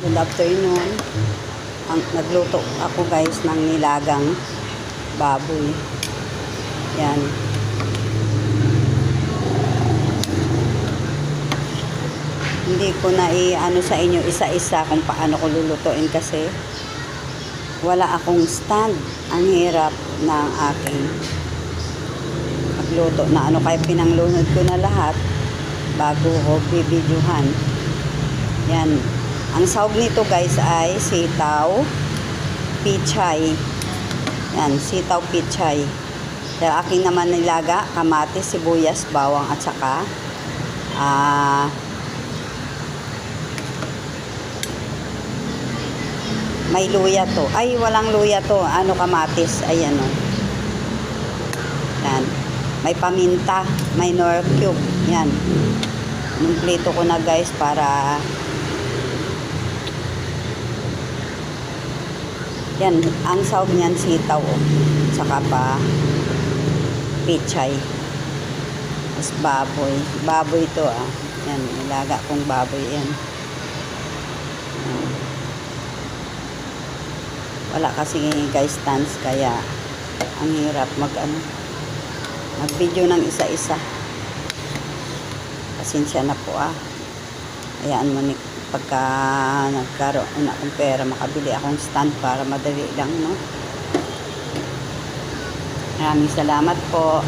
Good afternoon. Nagluto ako guys ng nilagang baboy. Yan. Hindi ko na i-ano sa inyo isa-isa kung paano ko lulutuin kasi wala akong stand. Ang hirap ng aking magluto na ano, kaya pinanglunod ko na lahat bago ko bibidyohan. Yan. Ang sahog nito guys ay sitaw, pichay. Yan, sitaw, pichay. Kaya aking naman nilaga, kamatis, sibuyas, bawang at saka may luya to. Ay, walang luya to. Ano, kamatis. Ayan o. Yan. May paminta. May nor cube. Yan. Numplito ko na guys para yan, ang sahog niyan sitaw o. Saka pa pichay. Tapos baboy. Baboy to ah. Yan, nilaga kong baboy yan. Wala kasi guys stands kaya ang hirap mag video ng isa-isa. Pasensya na po ah. Hayaan mo ni pagka nagkaroon na akong pera, makabili akong stand para madali lang, no? Maraming salamat po.